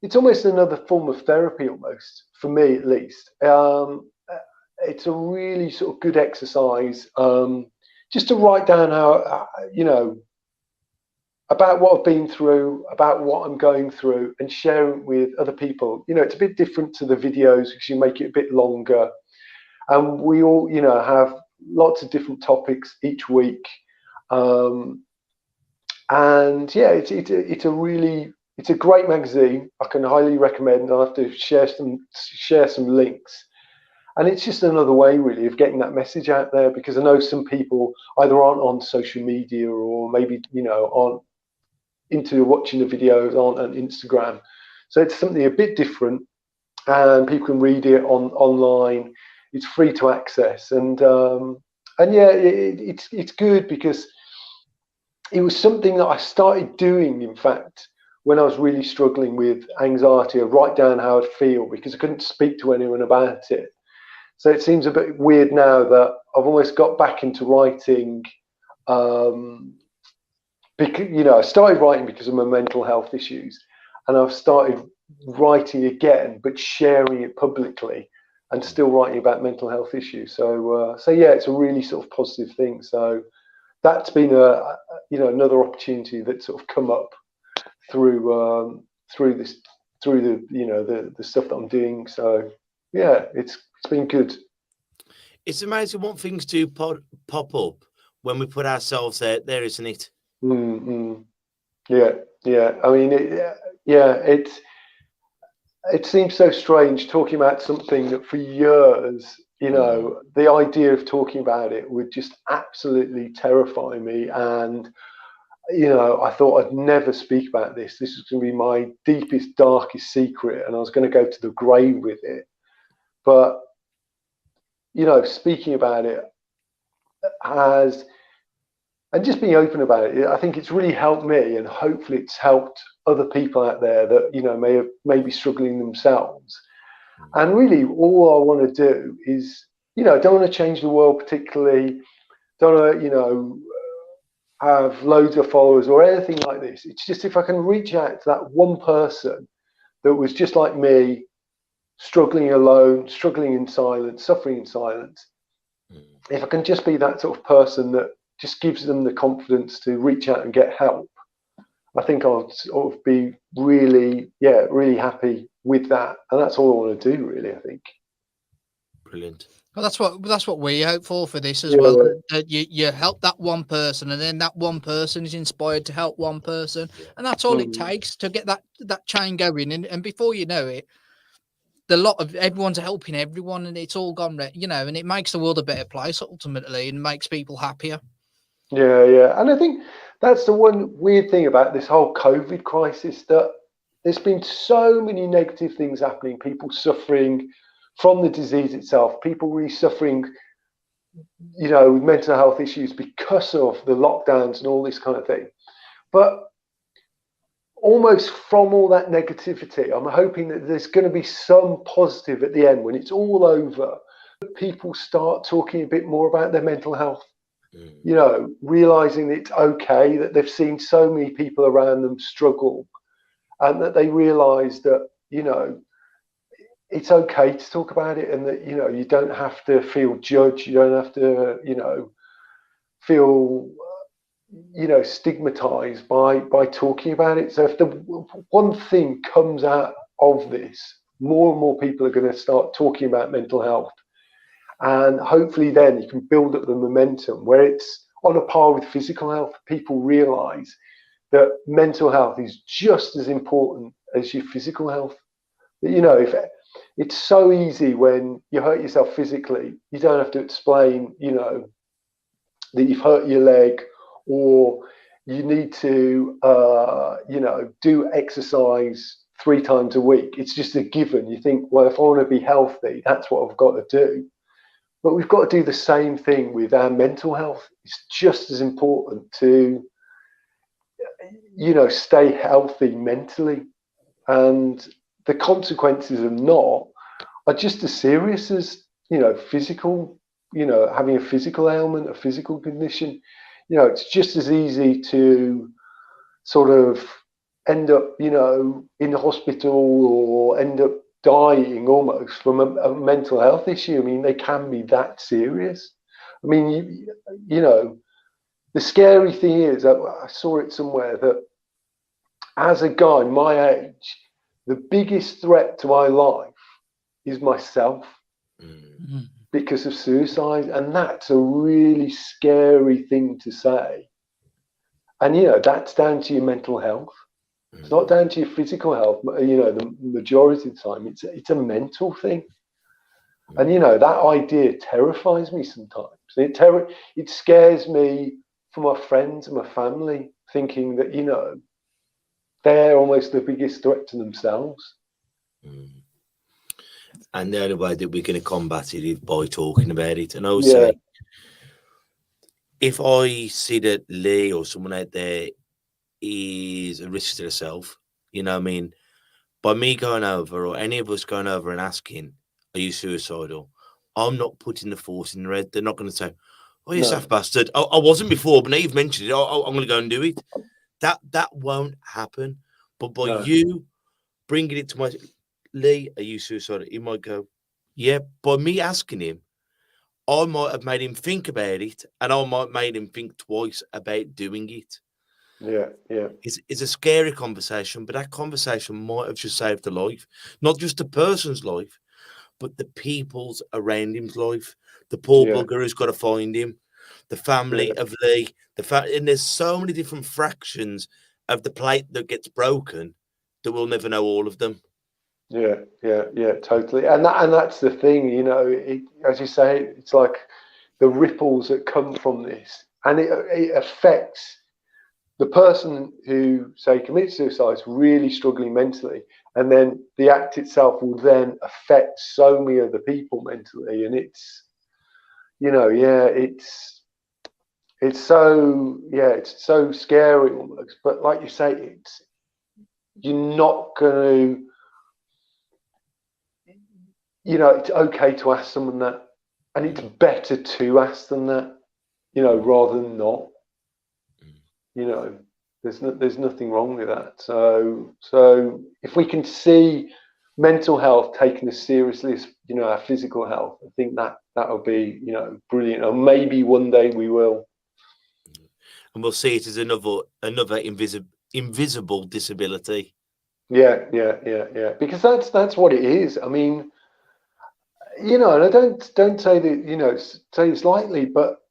it's almost another form of therapy, almost, for me at least. It's a really sort of good exercise just to write down how, you know, about what I've been through, about what I'm going through, and share it with other people. You know, it's a bit different to the videos because you make it a bit longer. And we all, you know, have lots of different topics each week. And yeah, it's a great magazine. I can highly recommend. I'll have to share some links. And it's just another way, really, of getting that message out there, because I know some people either aren't on social media or maybe, you know, aren't into watching the videos on Instagram. So it's something a bit different, and people can read it online. It's free to access, and yeah, it's good because it was something that I started doing, in fact, when I was really struggling with anxiety, I'd write down how I'd feel because I couldn't speak to anyone about it. So it seems a bit weird now that I've almost got back into writing. Because, you know, I started writing because of my mental health issues, and I've started writing again, but sharing it publicly and still writing about mental health issues. So yeah, it's a really sort of positive thing. So that's been another opportunity that's sort of come up through the stuff that I'm doing. So yeah, it's been good. It's amazing what things do pop up when we put ourselves out there, isn't it? Mm-hmm. Yeah. I mean, it seems so strange talking about something that for years, you know, the idea of talking about it would just absolutely terrify me. And, you know, I thought I'd never speak about this. This is going to be my deepest, darkest secret, and I was going to go to the grave with it. But, you know, speaking about it and just being open about it, I think it's really helped me, and hopefully it's helped other people out there that, you know, may be struggling themselves. And really all I want to do is, you know, don't want to change the world particularly, don't want to, you know, have loads of followers or anything like this. It's just if I can reach out to that one person that was just like me, struggling alone, struggling in silence, suffering in silence, if I can just be that sort of person that just gives them the confidence to reach out and get help, I think I'll sort of be really happy with that. And that's all I want to do, really, I think. Brilliant. Well, that's what we hope for this as well. That you help that one person, and then that one person is inspired to help one person, and that's all it takes to get that chain going. And before you know it, everyone's helping everyone, and it's all gone, you know, and it makes the world a better place ultimately, and makes people happier. Yeah, and I think that's the one weird thing about this whole COVID crisis, that there's been so many negative things happening, people suffering from the disease itself, people really suffering, you know, with mental health issues because of the lockdowns and all this kind of thing. But almost from all that negativity, I'm hoping that there's going to be some positive at the end when it's all over. People start talking a bit more about their mental health. You know, realizing that it's okay, that they've seen so many people around them struggle, and that they realize that, you know, it's okay to talk about it, and that, you know, you don't have to feel judged, you don't have to, you know, feel, you know, stigmatized by talking about it. So if the one thing comes out of this, more and more people are going to start talking about mental health. And hopefully then you can build up the momentum where it's on a par with physical health. People realize that mental health is just as important as your physical health. You know, if it's so easy when you hurt yourself physically, you don't have to explain, you know, that you've hurt your leg, or you need to, you know, do exercise 3 times a week. It's just a given. You think, well, if I want to be healthy, that's what I've got to do. But we've got to do the same thing with our mental health. It's just as important to, you know, stay healthy mentally. And the consequences of not are just as serious as, you know, physical, you know, having a physical ailment, a physical condition. You know, it's just as easy to sort of end up, you know, in the hospital or end up dying almost from a mental health issue. I mean, they can be that serious. I mean, you know, the scary thing is, I saw it somewhere, that as a guy my age, the biggest threat to my life is myself because of suicide. And that's a really scary thing to say. And, you know, that's down to your mental health. It's not down to your physical health, you know, the majority of the time. It's a mental thing. And, you know, that idea terrifies me sometimes. It scares me for my friends and my family, thinking that, you know, they're almost the biggest threat to themselves. And the only way that we're going to combat it is by talking about it. And I would say, if I see that Lee or someone out there is a risk to themselves, You know what I mean? By me going over, or any of us going over and asking, are you suicidal? I'm not putting the force in the red. They're not going to say, oh, you No. soft bastard. I wasn't before, but now you've mentioned it. I'm going to go and do it. That won't happen. But by No. you bringing it to my Lee, are you suicidal? He might go, yeah. By me asking him, I might have made him think about it, and I might have made him think twice about doing it. Yeah, yeah, It's a scary conversation, but that conversation might have just saved a life. Not just the person's life, but the people's around him's life. The poor yeah, bugger who's got to find him, the family yeah, of Lee, and there's so many different fractions of the plate that gets broken that we'll never know all of them. yeah, totally. And that's the thing, you know, as you say, it's like the ripples that come from this, and it affects the person who, say, commits suicide is really struggling mentally, and then the act itself will then affect so many other people mentally, and it's, you know, it's so scary almost. But like you say, you're not going to, you know, it's okay to ask someone that, and it's better to ask them that, you know, rather than not. You know, there's nothing wrong with that. So if we can see mental health taken as seriously as, you know, our physical health, I think that'll be, you know, brilliant. Or maybe one day we will. And we'll see it as another invisible disability. Yeah. Because that's what it is. I mean, you know, and I don't say that, you know, say this lightly, but,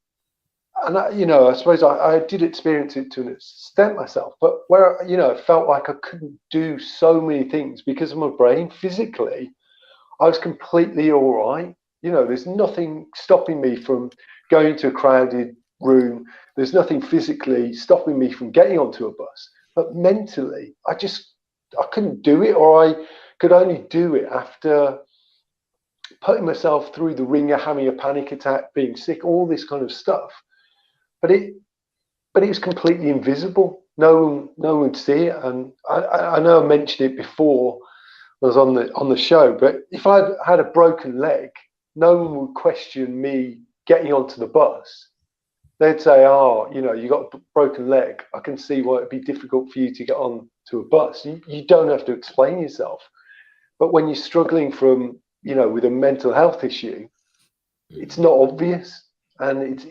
and I, you know, I suppose I did experience it to an extent myself, but where, you know, I felt like I couldn't do so many things because of my brain. Physically, I was completely all right. You know, there's nothing stopping me from going to a crowded room. There's nothing physically stopping me from getting onto a bus. But mentally, I couldn't do it, or I could only do it after putting myself through the ringer, having a panic attack, being sick, all this kind of stuff. But it was completely invisible. No one would see it. And I know I mentioned it before I was on the show, but if I'd had a broken leg, no one would question me getting onto the bus. They'd say, "Oh, you know, you got a broken leg. I can see why it'd be difficult for you to get on to a bus." You don't have to explain yourself. But when you're struggling from, you know, with a mental health issue, it's not obvious, and it's,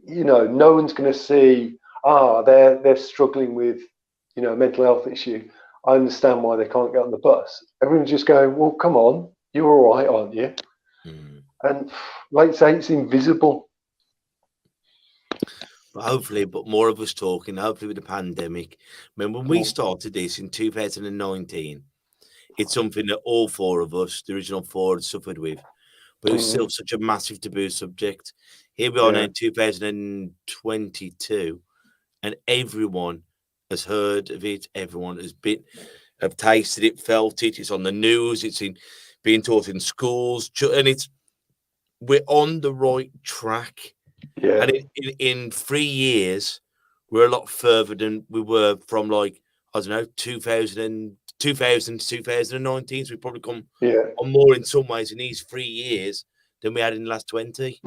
you know, no one's going to see, they're struggling with, you know, a mental health issue. I understand why they can't get on the bus. Everyone's just going, well, come on, you're all right, aren't you? And like I say, it's invisible. But hopefully, but more of us talking, hopefully with the pandemic. I mean, when we started this in 2019, it's something that all four of us, the original four, had suffered with. But it was still such a massive taboo subject. Here we are now in 2022, and everyone has heard of it. Everyone have tasted it, felt it. It's on the news. It's being taught in schools, and we're on the right track. Yeah. And in 3 years, we're a lot further than we were from, like, I don't know, 2000 to 2019. So we've probably come on more in some ways in these 3 years than we had in the last 20.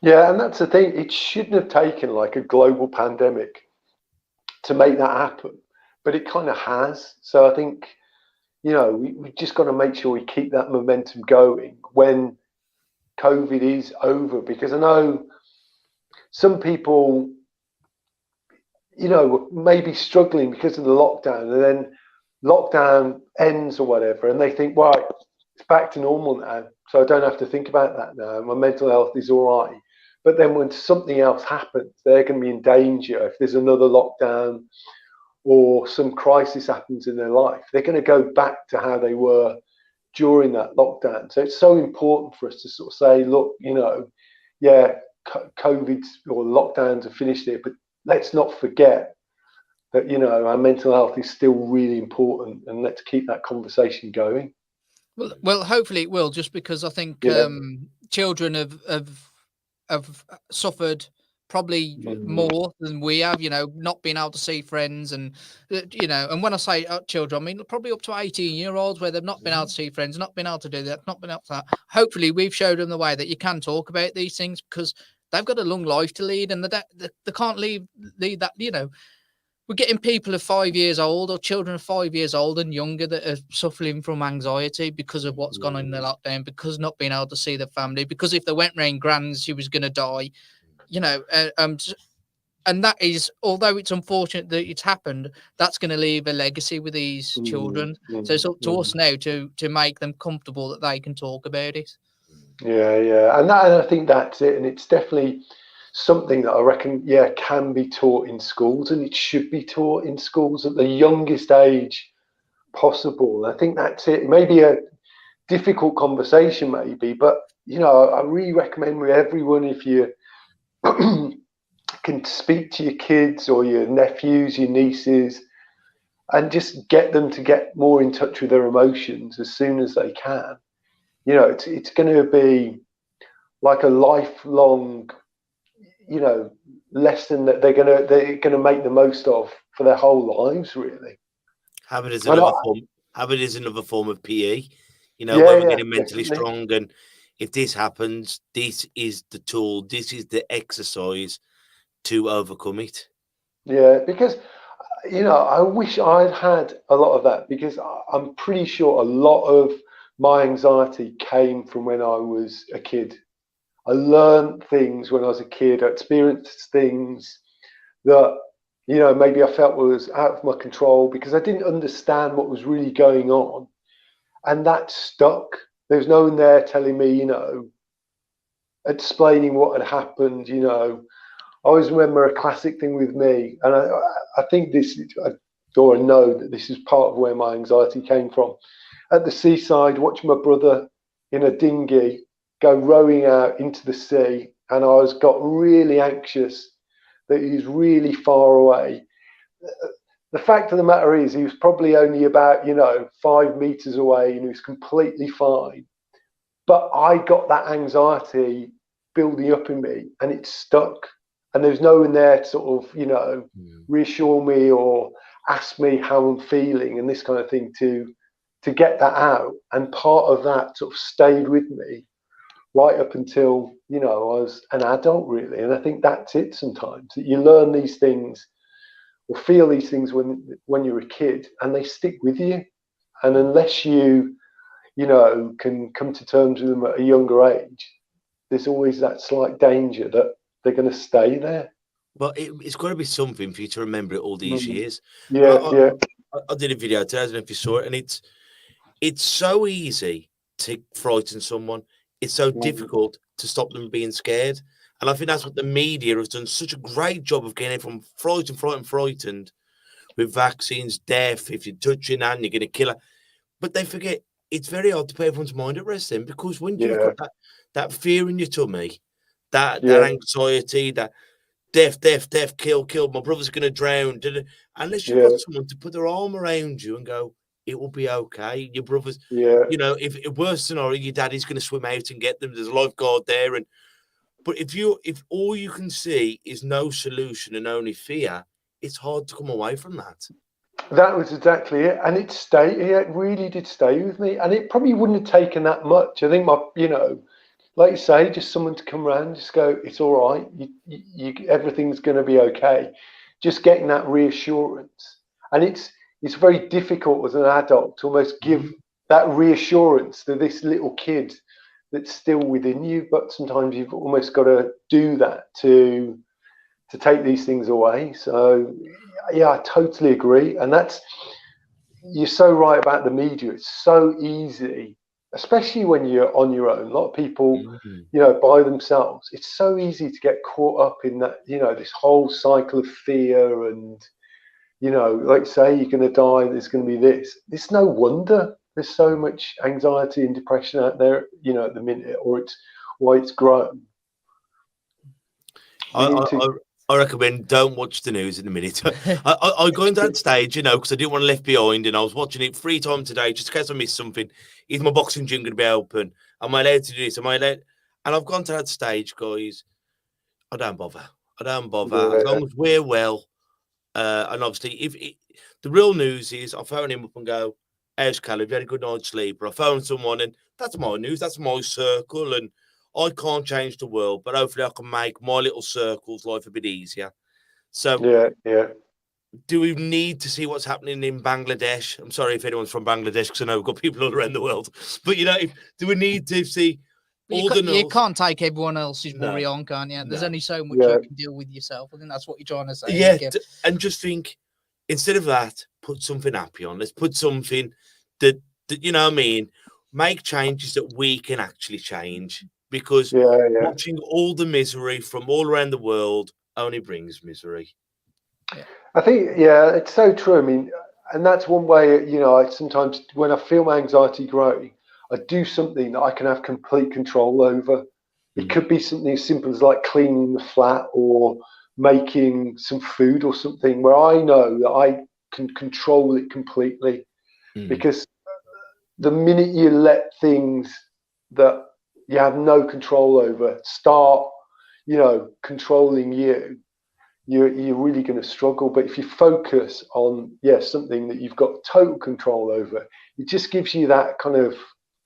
Yeah, and that's the thing. It shouldn't have taken like a global pandemic to make that happen, but it kind of has. So I think, you know, we just got to make sure we keep that momentum going when COVID is over, because I know some people, you know, may be struggling because of the lockdown, and then lockdown ends or whatever, and they think, right, it's back to normal now, so I don't have to think about that now. My mental health is all right. But then when something else happens, they're going to be in danger. If there's another lockdown or some crisis happens in their life, they're going to go back to how they were during that lockdown. So it's so important for us to sort of say, look, you know, yeah, COVID or lockdowns are finished here, but let's not forget that, you know, our mental health is still really important, and let's keep that conversation going. Well, hopefully it will, just because I think children have suffered probably more than we have, not being able to see friends and, and when I say children, I mean, probably up to 18-year-olds where they've not been able to see friends, not been able to do that, not been able to that. Hopefully we've showed them the way that you can talk about these things because they've got a long life to lead and they can't lead that, We're getting people of 5 years old or children of 5 years old and younger that are suffering from anxiety because of what's gone on in the lockdown, because not being able to see their family, because if they went round Grand's, she was going to die, and that is, although it's unfortunate that it's happened, that's going to leave a legacy with these children. So it's up to us now to make them comfortable that they can talk about it. Yeah. And I think that's it. And it's definitely something that I reckon, can be taught in schools, and it should be taught in schools at the youngest age possible. I think that's it. It may be a difficult conversation, maybe, but I really recommend with everyone, if you can speak to your kids or your nephews, your nieces, and just get them to get more in touch with their emotions as soon as they can. It's going to be like a lifelong lesson that they're gonna make the most of for their whole lives, really. Have it as another form of PE, where we're getting mentally strong. And if this happens, this is the tool, this is the exercise to overcome it. Yeah, because I wish I'd had a lot of that, because I'm pretty sure a lot of my anxiety came from when I was a kid. I learned things when I was a kid. I experienced things that, maybe I felt was out of my control because I didn't understand what was really going on. And that stuck. There's no one there telling me, explaining what had happened. I always remember a classic thing with me. And I think I know that this is part of where my anxiety came from. At the seaside, watching my brother in a dinghy go rowing out into the sea, and I got really anxious that he was really far away. The fact of the matter is, he was probably only about 5 meters away, and he was completely fine. But I got that anxiety building up in me, and it stuck. And there's no one there to sort of reassure me or ask me how I'm feeling and this kind of thing to get that out. And part of that sort of stayed with me right up until, I was an adult, really. And I think that's it sometimes, that you learn these things or feel these things when you're a kid, and they stick with you. And unless you, can come to terms with them at a younger age, there's always that slight danger that they're going to stay there. Well, it's got to be something for you to remember it all these years. Yeah. I did a video today, I don't know if you saw it, and it's so easy to frighten someone. It's so difficult to stop them being scared. And I think that's what the media has done such a great job of getting everyone frightened with vaccines, death. If you touch your hand, you're going to kill her. But they forget it's very hard to put everyone's mind at rest then, because when you've got that fear in your tummy, that anxiety, that death, kill, my brother's going to drown. Unless you've got someone to put their arm around you and go, it will be okay. Your brother's, if worst scenario, your daddy's going to swim out and get them. There's a lifeguard there. But if all you can see is no solution and only fear, it's hard to come away from that. That was exactly it. And it really did stay with me. And it probably wouldn't have taken that much. I think like you say, just someone to come around, just go, it's all right. Everything's going to be okay. Just getting that reassurance. And it's very difficult as an adult to almost give that reassurance to this little kid that's still within you. But sometimes you've almost got to do that to take these things away. So, I totally agree. And you're so right about the media. It's so easy, especially when you're on your own. A lot of people, by themselves. It's so easy to get caught up in that, this whole cycle of fear and, like say, you're going to die, there's going to be this. It's no wonder there's so much anxiety and depression out there, at the minute, or it's why it's grown. I recommend don't watch the news in a minute. I go into that stage, because I didn't want to left behind, and I was watching it 3 times today just in case I missed something. Is my boxing gym going to be open? Am I allowed to do this? Am I allowed? And I've gone to that stage, guys. I don't bother. I don't bother. Yeah. As long as we're well. And obviously, the real news is I phone him up and go, how's Caleb? Have you had a good night's sleep? Or I phone someone and that's my news. That's my circle. And I can't change the world, but hopefully I can make my little circle's life a bit easier. So Yeah. do we need to see what's happening in Bangladesh? I'm sorry if anyone's from Bangladesh because I know we've got people all around the world. But, do we need to see all the You can't take everyone else's worry No. on, can't you? There's No. only so much Yeah. you can deal with yourself. I think that's what you're trying to say. Yeah, Kim. and just think, instead of that, put something happy on. Let's put something that you know what I mean, make changes that we can actually change. Because Yeah. watching all the misery from all around the world only brings misery. I think, it's so true. I mean, and that's one way, I sometimes, when I feel my anxiety growing, I do something that I can have complete control over. It could be something as simple as like cleaning the flat or making some food or something where I know that I can control it completely. Because the minute you let things that you have no control over start, controlling you, you're really going to struggle. But if you focus on something that you've got total control over, it just gives you that kind of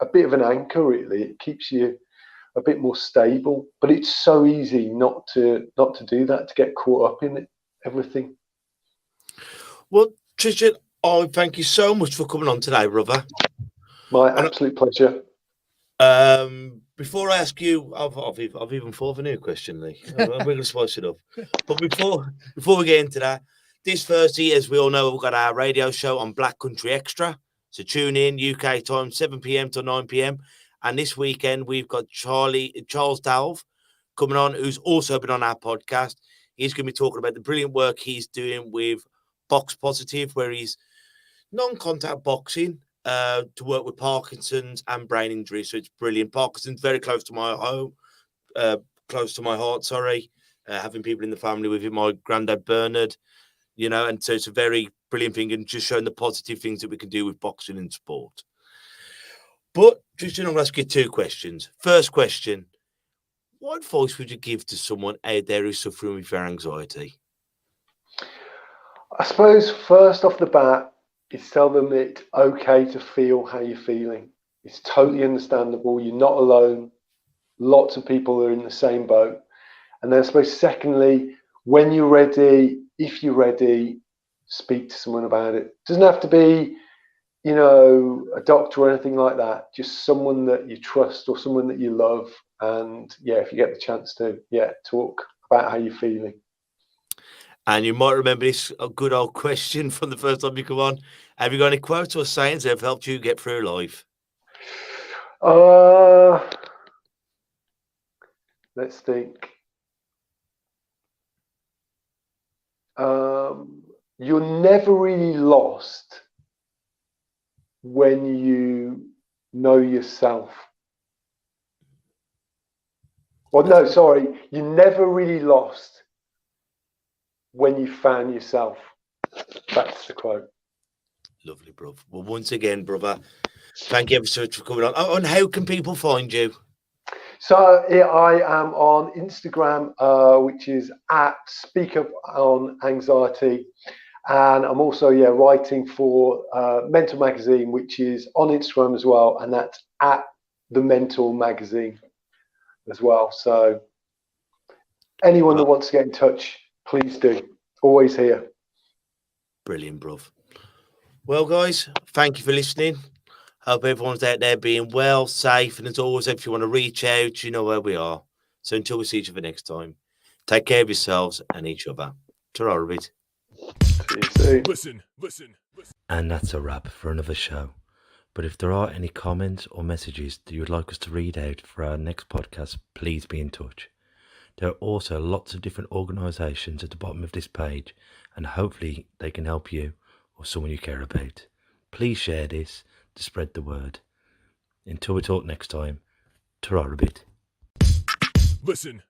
a bit of an anchor. Really, it keeps you a bit more stable. But it's so easy not to do that, to get caught up in it, everything. Well, Tristan, thank you so much for coming on today, brother. My absolute pleasure. Before I ask you, I've even thought of a new question, Lee. We're going to spice it up. But before we get into that, this Thursday, as we all know, we've got our radio show on Black Country Extra. So tune in, UK time, 7 p.m. to 9 p.m. And this weekend, we've got Charles Dalve coming on, who's also been on our podcast. He's going to be talking about the brilliant work he's doing with Box Positive, where he's non-contact boxing to work with Parkinson's and brain injury. So it's brilliant. Parkinson's very close to my home, close to my heart. Sorry, having people in the family with him, my granddad Bernard, and so it's a very brilliant thing and just showing the positive things that we can do with boxing and sport. But Tristan, I'm going to ask you two questions. First question: what advice would you give to someone out there who's suffering with their anxiety? I suppose first off the bat, it's tell them that it's okay to feel how you're feeling. It's totally understandable. You're not alone. Lots of people are in the same boat. And then I suppose secondly, when you're ready, if you're ready, speak to someone about it. It doesn't have to be, a doctor or anything like that. Just someone that you trust or someone that you love. And if you get the chance to, talk about how you're feeling. And you might remember this a good old question from the first time you come on. Have you got any quotes or sayings that have helped you get through life? Let's think. You're never really lost when you know yourself. Or no, sorry, you're never really lost when you found yourself. That's the quote. Lovely, bro. Well, once again, brother, thank you ever so much for coming on. Oh, and how can people find you? So I am on Instagram, which is at Speak Up on Anxiety. And I'm also, writing for Mental Magazine, which is on Instagram as well. And that's at The Mental Magazine as well. So anyone that wants to get in touch, please do. Always here. Brilliant, bruv. Well, guys, thank you for listening. Hope everyone's out there being well, safe, and as always, if you want to reach out, you know where we are. So until we see each other next time, take care of yourselves and each other. Ta-ra, Rabbit. See you soon. Listen. And that's a wrap for another show. But if there are any comments or messages that you would like us to read out for our next podcast, please be in touch. There are also lots of different organisations at the bottom of this page, and hopefully they can help you or someone you care about. Please share this to spread the word. Until we talk next time, ta-ra a bit. Listen.